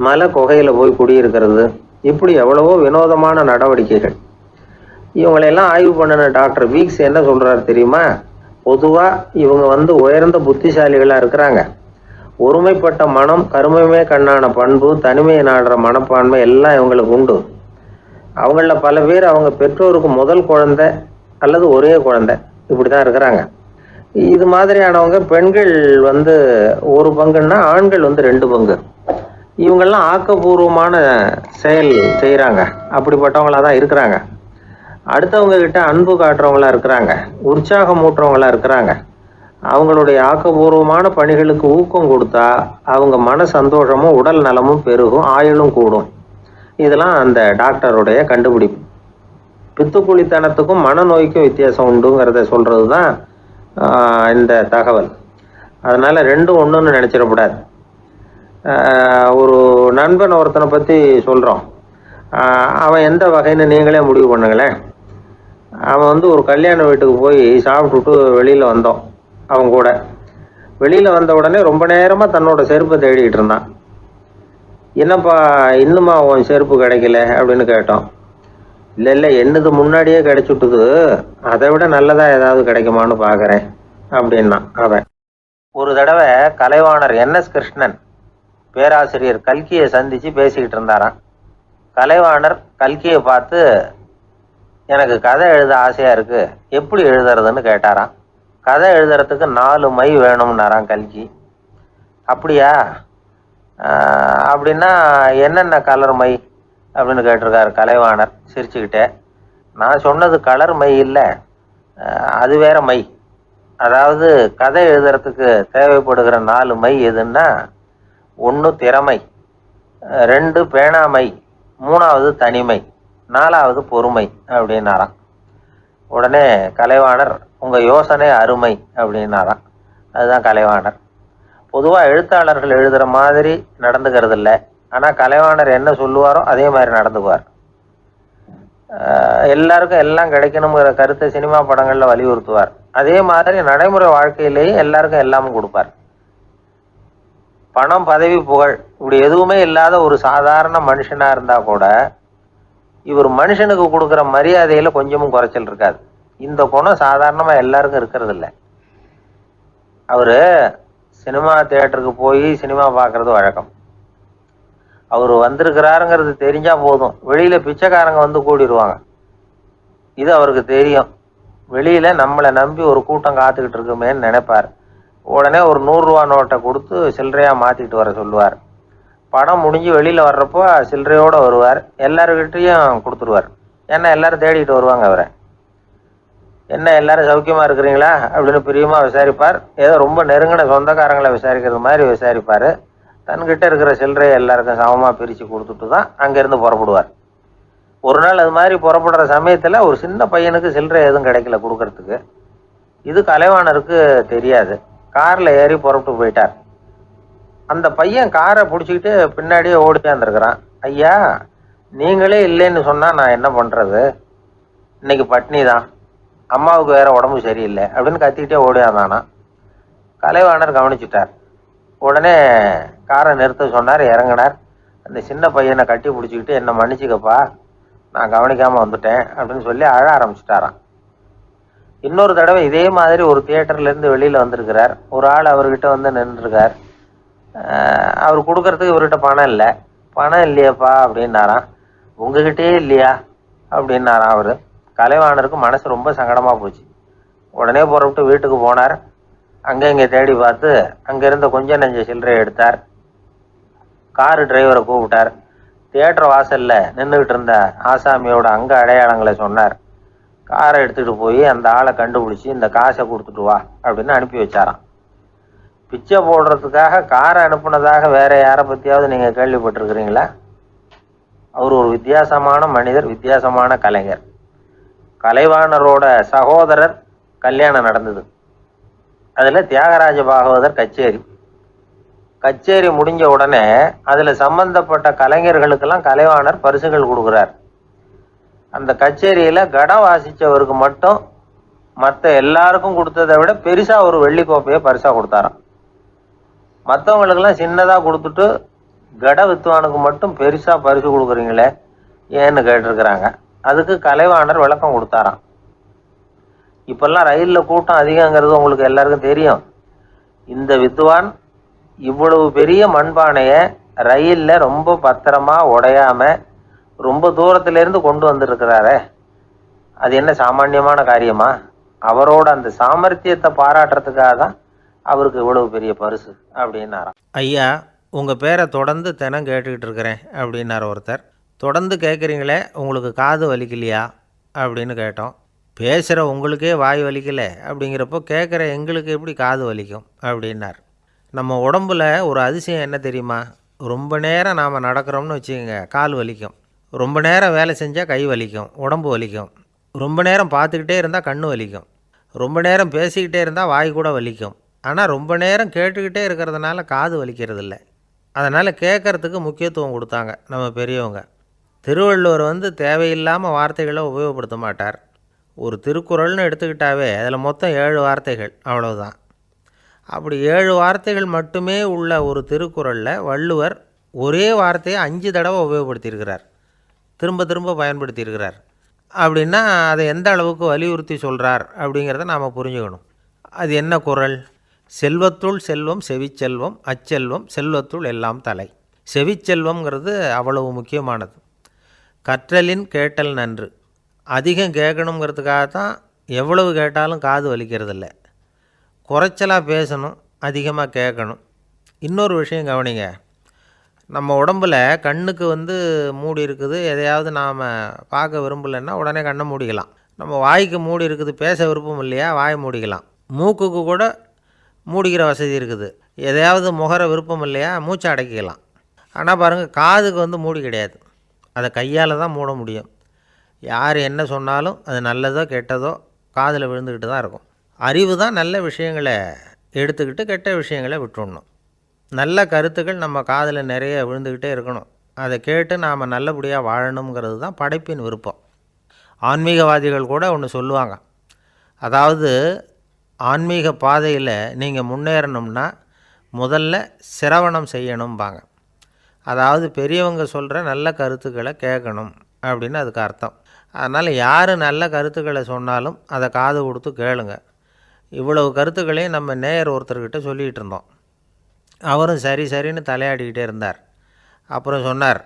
மலை குகையில் போய் குடியிருக்கிறது, இப்படி எவ்வளவோ வினோதமான நடவடிக்கைகள். இவங்களையெல்லாம் ஆய்வு பண்ணின டாக்டர் வீக்ஸ் என்ன சொல்கிறாரு தெரியுமா? பொதுவாக இவங்க உயர்ந்த புத்திசாலிகளாக இருக்கிறாங்க. ஒருமைப்பட்ட மனம், கருமையுமே கண்ணான பண்பு, தனிமையை நாடுற மனப்பான்மை எல்லாம் இவங்களுக்கு உண்டு. அவங்கள பல பேர் அவங்க பெற்றோருக்கு முதல் குழந்தை அல்லது ஒரே குழந்தை இப்படி தான் இருக்கிறாங்க. இது மாதிரியானவங்க பெண்கள் 1 பங்குன்னா ஆண்கள் 2 பங்கு. இவங்கெல்லாம் ஆக்கப்பூர்வமான செயல் செய்கிறாங்க. அப்படிப்பட்டவங்களாக தான் இருக்கிறாங்க. அடுத்தவங்க கிட்ட அன்பு காட்டுறவங்களா இருக்கிறாங்க, உற்சாகம் ஊட்டுறவங்களா இருக்கிறாங்க. அவங்களுடைய ஆக்கப்பூர்வமான பணிகளுக்கு ஊக்கம் கொடுத்தா அவங்க மன சந்தோஷமும் உடல் நலமும் பெருகும், ஆயுளும் கூடும். இதெல்லாம் அந்த டாக்டருடைய கண்டுபிடிப்பு. பித்துக்குழித்தனத்துக்கும் மனநோய்க்கும் வித்தியாசம் உண்டுங்கிறத சொல்றது தான் இந்த தகவல். அதனால 2ம் ஒன்றுன்னு நினைச்சிடக்கூடாது. ஒரு நண்பன் ஒருத்தனை பற்றி சொல்கிறோம். அவன் எந்த வகைன்னு நீங்களே முடிவு பண்ணுங்களேன். அவன் ஒரு கல்யாண வீட்டுக்கு போய் சாப்பிட்டுட்டு வெளியில் வந்தோம். அவன் கூட வெளியில் வந்த உடனே ரொம்ப நேரமாக தன்னோட செருப்பை தேடிக்கிட்டு இருந்தான். என்னப்பா இன்னுமா உன் செருப்பு கிடைக்கல அப்படின்னு கேட்டோம். இல்லை என்னது முன்னாடியே கிடைச்சுட்டுது, அதை விட நல்லதா ஏதாவது கிடைக்குமான்னு பார்க்குறேன் அப்படின்னா அவன். ஒரு தடவை கலைவாணர் NS கிருஷ்ணன் பேராசிரியர் கல்கியை சந்திச்சு பேசிக்கிட்டு இருந்தாராம். கலைவாணர் கல்கியை பார்த்து, எனக்கு கதை எழுத ஆசையா இருக்கு, எப்படி எழுதுறதுன்னு கேட்டாராம். கதை எழுதுறதுக்கு 4 மை வேணும்னாராம் கல்கி. அப்படியா, அப்படின்னா என்னென்ன கலர் மை அப்படின்னு கேட்டிருக்காரு கலைவாணர் சிரிச்சுக்கிட்டே. நான் சொன்னது கலர் மை இல்லை, அது வேற மை. அதாவது கதை எழுதுறதுக்கு தேவைப்படுகிற 4 மை எதுன்னா, 1 திறமை, 2 பேணாமை, 3வது தனிமை, 4வது பொறுமை அப்படின்னாராம். உடனே கலைவாணர், உங்க யோசனை அருமை அப்படின்னாராம். அதுதான் கலைவாணர். பொதுவாக எழுத்தாளர்கள் எழுதுகிற மாதிரி நடந்துக்கிறது இல்லை. ஆனால் கலைவாணர் என்ன சொல்லுவாரோ அதே மாதிரி நடந்துக்குவார். எல்லாருக்கும் எல்லாம் கிடைக்கணுங்கிற கருத்தை சினிமா படங்களில் வலியுறுத்துவார். அதே மாதிரி நடைமுறை வாழ்க்கையிலேயே எல்லாருக்கும் எல்லாமும் கொடுப்பார். பணம், பதவி, புகழ் இப்படி எதுவுமே இல்லாத ஒரு சாதாரண மனுஷனாக இருந்தால் கூட இவர் மனுஷனுக்கு கொடுக்குற மரியாதையில் கொஞ்சமும் குறைச்சல் இருக்காது. இந்த குணம் சாதாரணமாக எல்லாருக்கும் இருக்கிறது இல்லை. அவர் சினிமா தியேட்டருக்கு போய் சினிமா பார்க்குறது வழக்கம். அவர் வந்திருக்கிறாருங்கிறது தெரிஞ்சால் போதும், வெளியில் பிச்சைக்காரங்க வந்து கூடிடுவாங்க. இது அவருக்கு தெரியும். வெளியில் நம்மளை நம்பி ஒரு கூட்டம் காத்துக்கிட்டு இருக்குமேன்னு நினைப்பார். உடனே ஒரு 100 ரூபா நோட்டை கொடுத்து சில்லறையாக மாற்றிட்டு வர சொல்லுவார். படம் முடிஞ்சு வெளியில் வர்றப்போ சில்லறையோடு வருவார். எல்லாருக்கிட்டையும் கொடுத்துருவார். ஏன்னா எல்லாரும் தேடிட்டு வருவாங்க அவரை. என்ன எல்லாரும் சௌக்கியமாக இருக்கிறீங்களா அப்படின்னு பிரியமாக விசாரிப்பார். ஏதோ ரொம்ப நெருங்கின சொந்தக்காரங்களை விசாரிக்கிறது மாதிரி விசாரிப்பார். தன்கிட்ட இருக்கிற சில்லறையை எல்லாருக்கும் சமமாக பிரித்து கொடுத்துட்டு தான் அங்கேருந்து புறப்படுவார். ஒரு நாள் அது மாதிரி புறப்படுற சமயத்தில் ஒரு சின்ன பையனுக்கு சில்லறை எதுவும் கிடைக்கல கொடுக்கறதுக்கு. இது கலைவாணருக்கு தெரியாது. காரில் ஏறி புறப்பட்டு போயிட்டார். அந்த பையன் காரை பிடிச்சிக்கிட்டு பின்னாடியே ஓடியாந்துருக்கிறான். ஐயா, நீங்களே இல்லைன்னு சொன்னால் நான் என்ன பண்ணுறது, இன்னைக்கு பட்னி தான், அம்மாவுக்கு வேற உடம்பு சரியில்லை அப்படின்னு கத்திக்கிட்டே ஓடியாந்தானா. கலைவாணர் கவனிச்சுட்டார். உடனே காரை நிறுத்த சொன்னார். இறங்கினார். அந்த சின்ன பையனை கட்டி பிடிச்சிக்கிட்டு, என்னை மன்னிச்சுக்கப்பா, நான் கவனிக்காமல் வந்துட்டேன் அப்படின்னு சொல்லி அழ ஆரம்பிச்சுட்டாராம். இன்னொரு தடவை இதே மாதிரி ஒரு தியேட்டர்லேருந்து வெளியில் வந்திருக்கிறார். ஒரு ஆள் அவர்கிட்ட வந்து நின்றுருக்கார். அவர் கொடுக்கறதுக்கு இவர்கிட்ட பணம் இல்லை. பணம் இல்லையாப்பா அப்படின்னாராம். உங்ககிட்டே இல்லையா அப்படின்னாராம் அவர். கலைவாணருக்கு மனசு ரொம்ப சங்கடமாக போச்சு. உடனே புறப்பட்டு வீட்டுக்கு போனார். அங்கே இங்கே தேடி பார்த்து அங்கேருந்த கொஞ்சம் நெஞ்ச சில்லறையை எடுத்தார். காரு டிரைவரை கூப்பிட்டார். தியேட்டர் வாசலில் நின்றுக்கிட்டு இருந்த ஆசாமியோட அங்க அடையாளங்களை சொன்னார். காரை எடுத்துகிட்டு போய் அந்த ஆளை கண்டுபிடிச்சி இந்த காசை கொடுத்துட்டு வா அப்படின்னு அனுப்பி வச்சாராம். பிச்சை போடுறதுக்காக காரை அனுப்புனதாக வேற யாரை பற்றியாவது நீங்கள் கேள்விப்பட்டிருக்கிறீங்களா? அவர் ஒரு வித்தியாசமான மனிதர், வித்தியாசமான கலைஞர். கலைவாணரோட சகோதரர் கல்யாணம் நடந்தது. அதில் தியாகராஜ பாகவதர் கச்சேரி முடிஞ்ச உடனே அதில் சம்பந்தப்பட்ட கலைஞர்களுக்கெல்லாம் கலைவாணர் பரிசுகள் கொடுக்குறார். அந்த கச்சேரியில் கடம் வாசித்தவருக்கு மட்டும் மற்ற எல்லாருக்கும் கொடுத்ததை விட பெருசாக ஒரு வெள்ளிக்கோப்பையை பரிசாக கொடுத்தாராம். மற்றவங்களுக்கெல்லாம் சின்னதாக கொடுத்துட்டு கட வித்துவானுக்கு மட்டும் பெருசாக பரிசு கொடுக்குறீங்களே ஏன்னு கேட்டிருக்கிறாங்க. அதுக்கு கலைவாணர் விளக்கம் கொடுத்தாராம். இப்பெல்லாம் ரயிலில் கூட்டம் அதிகங்கிறது உங்களுக்கு எல்லாருக்கும் தெரியும். இந்த வித்வான் இவ்வளவு பெரிய மண்பானையை ரயிலில் ரொம்ப பத்திரமா உடையாம ரொம்ப தூரத்திலேருந்து கொண்டு வந்துருக்கிறாரே, அது என்ன சாமானியமான காரியமா? அவரோட அந்த சாமர்த்தியத்தை பாராட்டுறதுக்காக தான் அவருக்கு இவ்வளவு பெரிய பரிசு அப்படின்னாராம். ஐயா, உங்கள் பேரை தொடர்ந்து தினம் கேட்டுக்கிட்டு இருக்கிறேன் அப்படின்னார் ஒருத்தர். தொடர்ந்து கேட்குறீங்களே, உங்களுக்கு காது வலிக்கலையா அப்படின்னு கேட்டோம். பேசுகிற உங்களுக்கே வாய் வலிக்கலை அப்படிங்கிறப்போ கேட்குற எங்களுக்கு எப்படி காது வலிக்கும் அப்படின்னார். நம்ம உடம்புல ஒரு அதிசயம் என்ன தெரியுமா? ரொம்ப நேரம் நாம் நடக்கிறோம்னு வச்சுக்கோங்க, கால் வலிக்கும். ரொம்ப நேரம் வேலை செஞ்சால் கை வலிக்கும், உடம்பு வலிக்கும். ரொம்ப நேரம் பார்த்துக்கிட்டே இருந்தால் கண்ணு வலிக்கும். ரொம்ப நேரம் பேசிக்கிட்டே இருந்தால் வாய் கூட வலிக்கும். ஆனால் ரொம்ப நேரம் கேட்டுக்கிட்டே இருக்கிறதுனால காது வலிக்கிறது இல்லை. அதனால் கேட்குறதுக்கு முக்கியத்துவம் கொடுத்தாங்க நம்ம பெரியவங்க. திருவள்ளுவர் தேவையில்லாமல் வார்த்தைகளை உபயோகப்படுத்த மாட்டார். ஒரு திருக்குறள்னு எடுத்துக்கிட்டாவே அதில் மொத்தம் 7 வார்த்தைகள், அவ்வளவுதான். அப்படி 7 வார்த்தைகள் மட்டுமே உள்ள ஒரு திருக்குறளில் வள்ளுவர் ஒரே வார்த்தையை 5 தடவை உபயோகப்படுத்தியிருக்கிறார், திரும்ப திரும்ப பயன்படுத்தியிருக்கிறார். அப்படின்னா அதை எந்த அளவுக்கு வலியுறுத்தி சொல்கிறார் அப்படிங்கிறத நாம் புரிஞ்சுக்கணும். அது என்ன குறள்? செல்வத்துள் செல்வம் செவிச்செல்வம், அச்செல்வம் செல்வத்துள் எல்லாம் தலை. செவிச்செல்வம்ங்கிறது அவ்வளவு முக்கியமானது. கற்றலின் கேட்டல் நன்று. அதிகம் கேட்கணுங்கிறதுக்காகத்தான் எவ்வளவு கேட்டாலும் காது வலிக்கிறதில்ல. குறைச்சலாக பேசணும், அதிகமாக கேட்கணும். இன்னொரு விஷயம் கவனிங்க, நம்ம உடம்பில் கண்ணுக்கு மூடி இருக்குது, எதையாவது நாம் பார்க்க விரும்பலைன்னா உடனே கண்ணை மூடிக்கலாம். நம்ம வாய்க்கு மூடி இருக்குது, பேச விருப்பம் இல்லையா, வாயை மூடிக்கலாம். மூக்குக்கு கூட மூடிக்கிற வசதி இருக்குது, எதையாவது முகர விருப்பம் இல்லையா, மூச்சை அடக்கிக்கலாம். ஆனால் பாருங்கள், காதுக்கு மூடி கிடையாது, அதை கையால் தான் மூட முடியும். யார் என்ன சொன்னாலும் அது நல்லதோ கெட்டதோ காதில் விழுந்துக்கிட்டு தான் இருக்கும். அறிவு தான் நல்ல விஷயங்களை எடுத்துக்கிட்டு கெட்ட விஷயங்களை விட்டுடணும். நல்ல கருத்துக்கள் நம்ம காதில் நிறைய விழுந்துக்கிட்டே இருக்கணும், அதை கேட்டு நாம் நல்லபடியாக வாழணுங்கிறது தான் படைப்பின் விருப்பம். ஆன்மீகவாதிகள் கூட ஒன்று சொல்லுவாங்க, அதாவது ஆன்மீக பாதையில் நீங்கள் முன்னேறணும்னா முதல்ல சிரவணம் செய்யணும்பாங்க. அதாவது பெரியவங்க சொல்கிற நல்ல கருத்துக்களை கேட்கணும் அப்படின்னு அதுக்கு அர்த்தம். அதனால் யார் நல்ல கருத்துக்களை சொன்னாலும் அதை காது கொடுத்து கேளுங்க. இவ்வளவு கருத்துக்களையும் நம்ம நேயர் ஒருத்தர்கிட்ட சொல்லிகிட்டு இருந்தோம். அவரும் சரி சரின்னு தலையாடிக்கிட்டே இருந்தார். அப்புறம் சொன்னார்,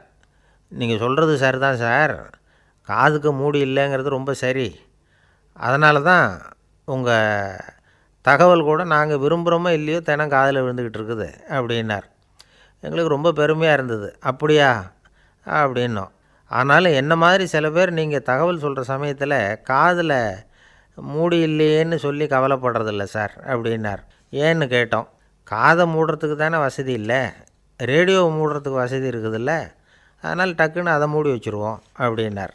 நீங்கள் சொல்கிறது சரிதான் சார், காதுக்கு மூடி இல்லைங்கிறது ரொம்ப சரி, அதனால தான் உங்கள் தகவல் கூட நாங்கள் விரும்புகிறோமோ இல்லையோ தினம் காதில் விழுந்துக்கிட்டு இருக்குது அப்படின்னார். எங்களுக்கு ரொம்ப பெருமையாக இருந்தது. அப்படியா அப்படின்னோம். ஆனாலும் என்ன மாதிரி சில பேர் நீங்கள் தகவல் சொல்கிற சமயத்தில் காதில் மூடி இல்லையேன்னு சொல்லி கவலைப்படுறதில்ல சார் அப்படின்னார். ஏன்னு கேட்டோம். காதை மூடுறதுக்கு தானே வசதி இல்லை, ரேடியோவை மூடுறதுக்கு வசதி இருக்குதுல்ல, அதனால் டக்குன்னு அதை மூடி வச்சுருவோம் அப்படின்னார்.